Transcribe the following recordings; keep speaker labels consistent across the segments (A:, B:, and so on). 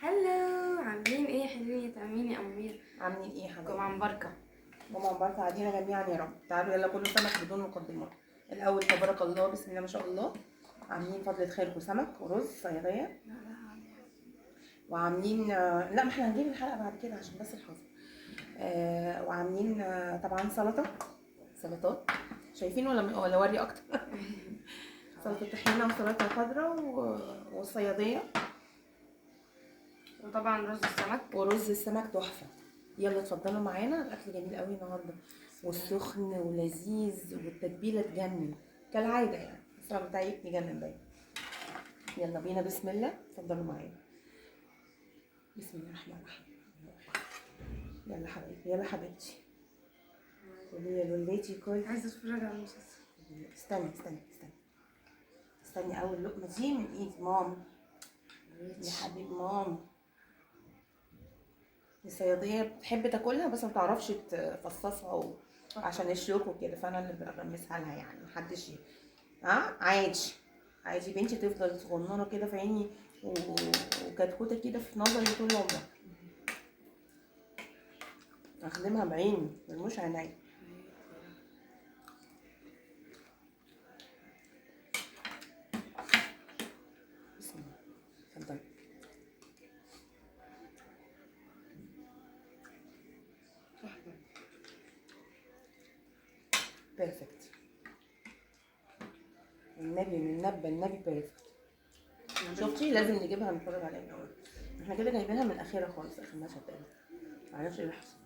A: هلو، عاملين ايه؟ حلوين عاملين يا امير؟
B: عاملين ايه يا حبايبي؟
A: جمعة مباركة.
B: جمعة مباركة علينا جميعا يا رب. تعالوا يلا كله سمك بدون مقدمات. الأول تبارك الله، بسم الله ما شاء الله. عاملين فضلة خيركم سمك ورز صيادية، وعاملين لا ما احنا هنجيب الحلقة بعد كده عشان بس الحظ. وعاملين طبعا سلطات. شايفين ولا وري أكتر؟ سلطة طحينة وسلطة خضراء والصيادية،
A: وطبعا رز السمك.
B: ورز السمك تحفة. يلا اتفضلوا معانا، الاكل جميل قوي النهارده والسخن ولذيذ والتتبيله تجنن كالعاده يعني. الصراحه بتاعي يجنن دايما. يلا بينا، بسم الله، اتفضلوا معانا. بسم الله الرحمن الرحيم. يلا حبيبي، يلا حبيبتي، قولي يا لوليتي كل.
A: عايزة اتفرج على المسلسل.
B: استني اول لقمه دي من ايد ماما يا حبيب ماما. الصياديه بتحب تاكلها بس ما تعرفش تفصصها عشان الشوك وكده، فانا اللي بغمسها لها يعني. محدش عادي بنتي تفضل صغننه كده في عيني وكتكوته كده في نظري طول عمرها. اخدمها بعيني ملموش عيني. بسم الله، اتفضلي. بيرفكت. النبي بيرفكت. شفتي؟ لازم نجيبها نتفرج عليها من الاول. احنا كده جايبينها من الاخيره خالص، اخر مشهد تاني. معرفش ايه اللي حصل.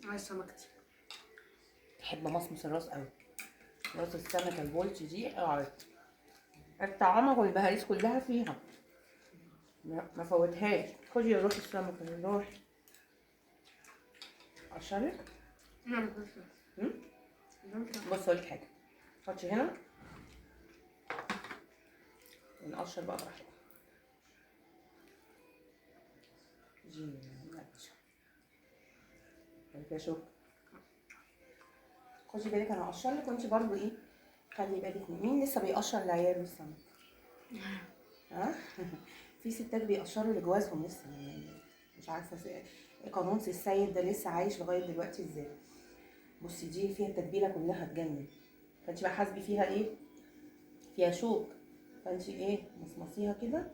A: عايز سمكتي.
B: بحب مصمص الراس قوي. راس السمكه البولتي دي قعدت الطعامه والبهاريز كلها فيها، ما فوتهاش. خدي يا روح السمكه، روح عشانك. بص اقولك حاجه، حطي هنا ونقشر بقى براحتك. يا شوك، خدي بالك انا هقشر لك وانت برضو ايه، خلي بالك. مين لسه بيقشر لعياله السمك؟ ها؟ في ستات بيقشروا لجوازهم لسه يعني. مش عارفه قانون السيد ده لسه عايش لغايه دلوقتي ازاي. بصي دي فيها التتبيله كلها تجنن، فانت بقى حاسبي فيها ايه، فيها شوك، فانت ايه مصمصيها كده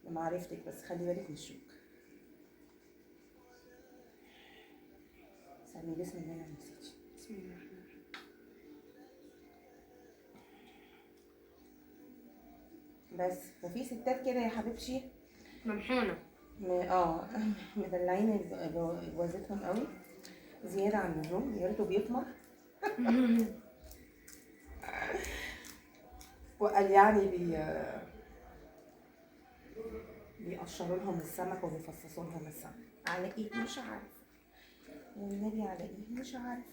B: بمعرفتك، بس خلي بالك من الشوك. سمي بسم الله يا نسيتي.
A: بسم الله الرحمن الرحيم.
B: بس ففي ستات كده يا حبيبتي
A: ممحونة.
B: مدلعين جوازتهم قوي زياده عن اللزوم، يا ريته بيثمر. وقال يعني بيقشروا لهم السمك وبيفصصوا لهم السمك على ايه مش عارفه، والنبي على ايه مش عارفه.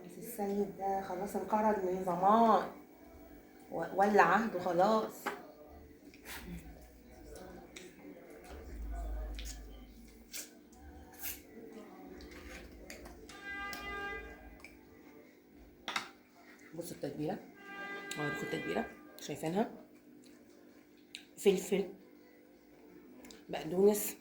B: بس السيد ده خلاص انقرض من زمان ولا عهده خلاص. بصوا التتبيله، اوريكم التتبيله، شايفينها؟ فلفل، بقدونس،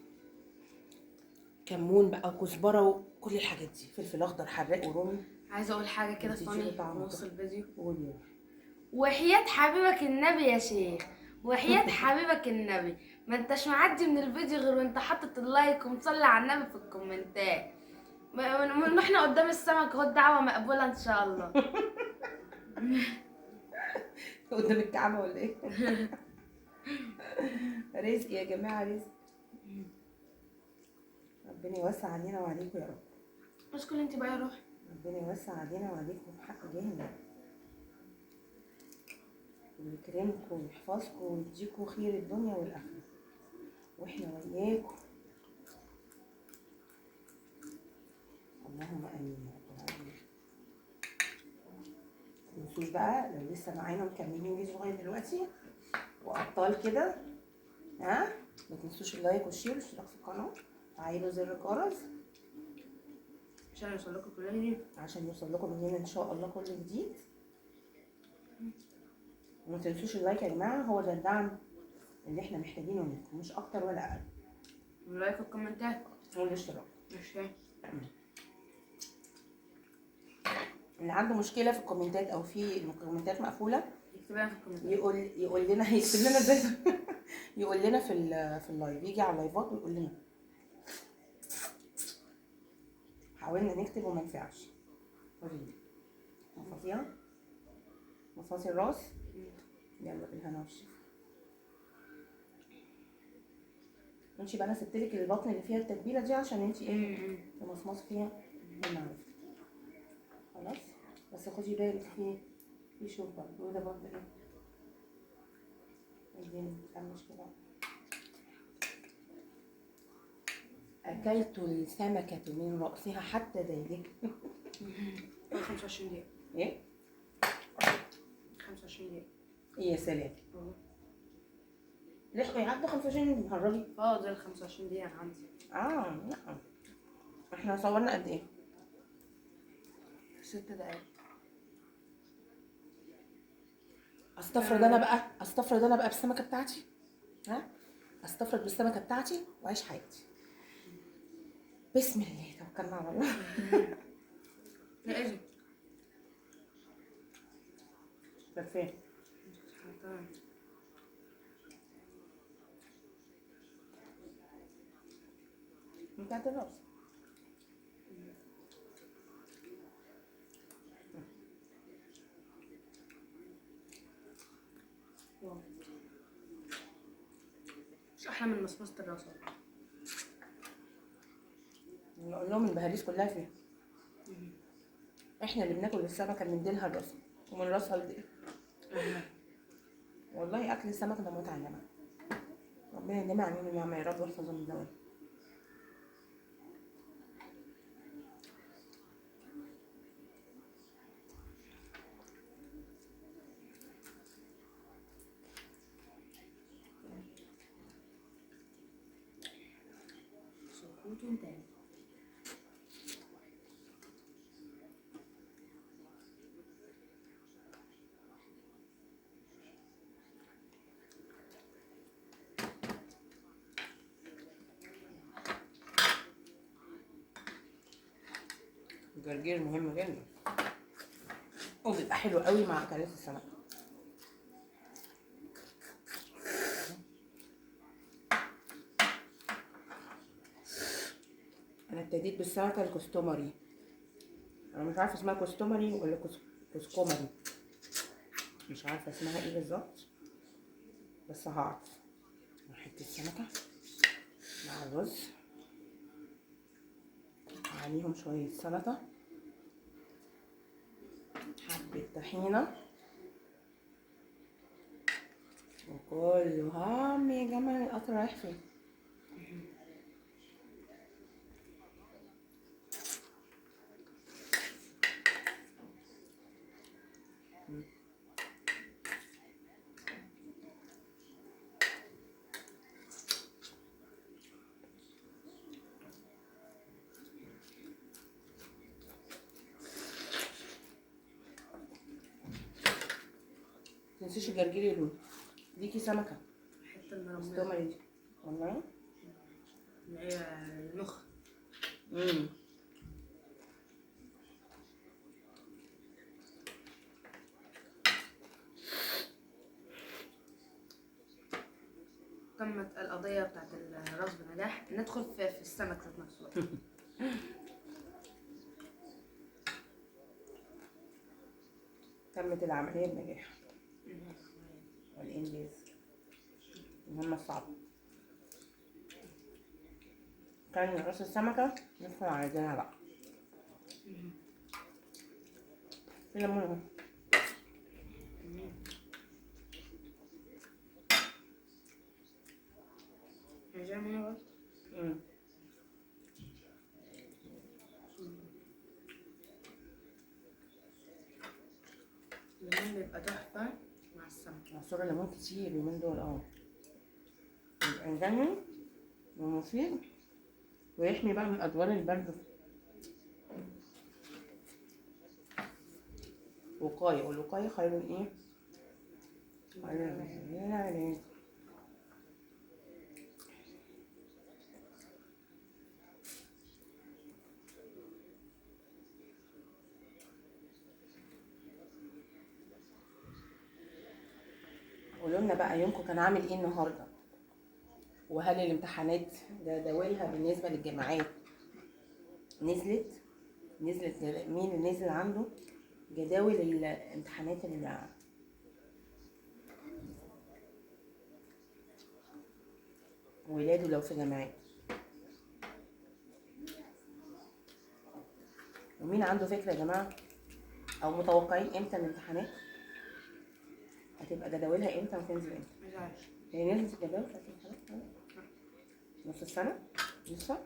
B: كمون بقى وكزبره وكل الحاجات دي، فلفل اخضر حراق ورومي.
A: عايزة اقول حاجة كده
B: بتديله
A: فاني في
B: طعم
A: نص
B: كده.
A: الفيديو.
B: قولي.
A: وحياة حبيبك النبي يا شيخ، وحياة حبيبك النبي، ما انتش معدي من الفيديو غير وانت حاطط اللايك ومصلي على النبي في الكومنتات. من احنا قدام السمك اهو، الدعوة مقبولة ان شاء الله.
B: قدام الكعبه ولا ايه؟ رزق يا جماعه، رزق. ربنا يوسع علينا وعليكم يا رب.
A: اشكر انت بقى يا روح.
B: ربنا يوسع علينا وعليكم بحق جامد، ويكرمكم ويحفظكم ويديكم خير الدنيا والاخره، واحنا وياكم. اللهم امين يا رب العالمين. متنسوش بقى لو لسه معانا مكملين فيديو لغايه دلوقتي وابطال كده، ما تنسوش اللايك والشير والاشتراك في القناه، وعيلوا زر الجرس
A: عشان يوصل لكم كل جديد.
B: عشان يوصل لكم مننا ان شاء الله كل جديد. ما تنسوش اللايك يا جماعه، هو ده الدعم اللي احنا محتاجينه منكم، مش اكتر ولا اقل.
A: لايك الكومنتات
B: والاشتراك.
A: مش
B: اللي عنده مشكله في الكومنتات او في الكومنتات مقفوله
A: يكتبها في الكومنتات.
B: يقول لنا، هيكتب لنا ازاي؟ يقول لنا في اللايف، يجي على اللايفات ويقول لنا. حاولنا نكتب وما نفعش. وريني مفاصيها، مفاصل الراس. يلا بالهنا والشفا. انتي بقى انا سبتلك البطن اللي فيها التتبيله دي عشان انتي ايه تمصمصي فيها بالمعرفة. خلاص، بس خدي بالك في شوك برضه، وده برضه ايه الدنيا متقمش كده. أكلت السمكة من رأسها حتى ذيلك.
A: 25 دقيقة.
B: ايه؟
A: 25 دقيقة.
B: ايه يا سلام. لحقوا يعدوا 25 مهرجي؟
A: فاضل 25 دقيقة عندي.
B: لا. احنا صورنا قد ايه؟
A: 6 دقايق.
B: استفرد انا بقى بالسمكة بتاعتي. ها؟ استفرد بالسمكة بتاعتي واعيش حياتي. بسم الله، توكلنا على الله.
A: لا اجي.
B: كانت فين؟ بتاعت الراس.
A: مش احلى من مصمصة الراس.
B: نقول لهم البهاريز كلها فيها. احنا اللي بناكل السمكه بنديلها الراس ومن راسها لديل. والله اكل السمك ده متعه يا جماعه. ربنا يديم علينا النعمه يا رب ويحفظنا من الدوام.
A: سكوت تاني.
B: الجرجير مهم جدا وبيبقى حلو قوي مع اكلات السمك. انا ابتديت بالسمكه الكستومري. انا مش عارفه اسمها كستومري ولا كسكومري، مش عارفه اسمها ايه بالظبط، بس هعرف. حته السمكه مع الرز عليهم شويه سلطه، حبه طحينه، وكله هم يا جماعه. القطر رايح فين؟ متنسيش الجرجير يا لولو. ديكي سمكه
A: حتة المرمى
B: كستومري دي والله.
A: اللي هي المخ. تمت القضية بتاعت الراس بنجاح. ندخل في السمك ذات نفسه.
B: تمت العمليه بنجاح والانجاز، المهمه الصعبه. كان راس السمكه ندخل على الدنيا بقى. في ليمون اهو.
A: الليمون بيبقى تحفة مع السمك.
B: عصير الليمون كتير اليومين دول يبقى مجنن ومفيد ويحمي بقى من ادوار البرد. وقاية، والوقاية خير من ايه؟ قولوا لنا بقى يومكم كان عامل ايه النهارده؟ وهل الامتحانات جداولها بالنسبه للجامعات نزلت؟ مين اللي نزل عنده جداول الامتحانات ولاده لو في جامعات؟ ومين عنده فكره يا جماعه او متوقعين امتى الامتحانات هتبقى جداولها امتى وتنزل امتى؟
A: مش عارف.
B: هي نزلت الجداول بتاعت الامتحانات نص السنه لسه؟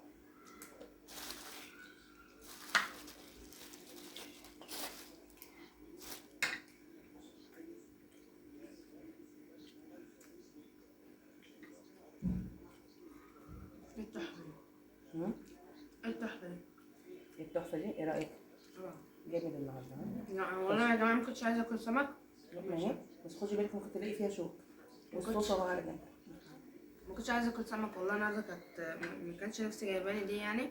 A: ايه التحفة دي؟
B: ايه
A: ايه التحفة دي؟
B: التحفه دي؟ ايه رايك؟ جامد النهارده
A: لا والله يا جماعة ما كنتش عايزة اكل سمك.
B: ماشي بس خدي بالك ممكن تلاقي فيها شوك
A: ما كنتش-
B: والصوصه بقى على جنب.
A: ما كنتش عايزة اكل سمك والله. انا عايزة ما كانش نفسي جايباني دي يعني.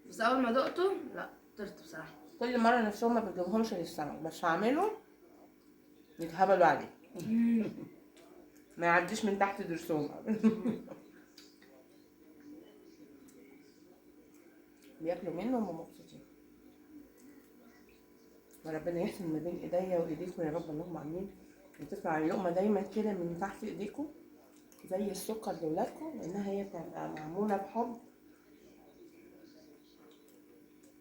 A: بس اول ما دقته لا طرت بصراحة.
B: كل مره نفسهم ما بتجيبهمش للسمك بس هعمله يتهبلوا عليه ما يعديش من تحت درسهم بياكلوا منه وهم مبسوطين. وربنا يحسن ما بين ايديا وايديكم يا رب اللهم امين. وتطلع اللقمه دايما كده من تحت ايديكم زي السكر لاولادكم لانها هي بتبقى معموله بحب.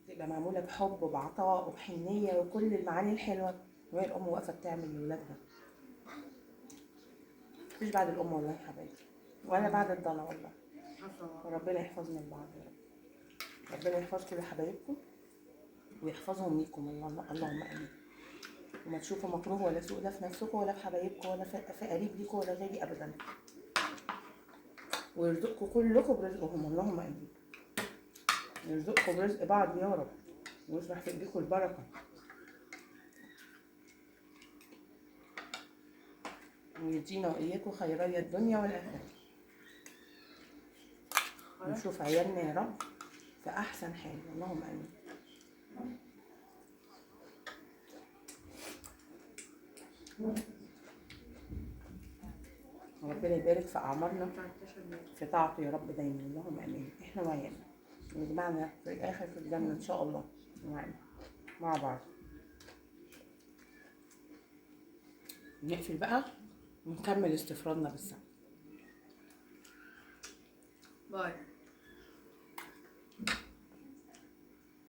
B: تبقى معموله بحب وبعطاء وبحنيه وكل المعاني الحلوه وهي الام واقفه بتعمل لاولادها. مفيش بعد الام والله يا حبايبي ولا بعد الضنا والله. وربنا يحفظنا لبعض يا رب. ربنا يحفظ كل حبايبكم ويحفظهم ليكم اللهم امين. وما تشوفوا مكروه ولا سوء لا في نفسكم ولا في حبايبكم ولا في قريب ليكم ولا غيري ابدا. ويرزقكم كلكم برزقهم اللهم امين. يرزقكم برزق بعض يا رب ويصلح في ايديكم البركه. ويدينا واياكم خيري الدنيا والاخره. ونشوف عيالنا يا رب في احسن حال اللهم امين. وربنا يبارك في اعمارنا في طاعته يا رب دايما اللهم امين. احنا وعيالنا ويجمعنا في الاخر في الجنه ان شاء الله مع بعض. نقفل بقى ونكمل استفراغنا بالسمك.
A: باي.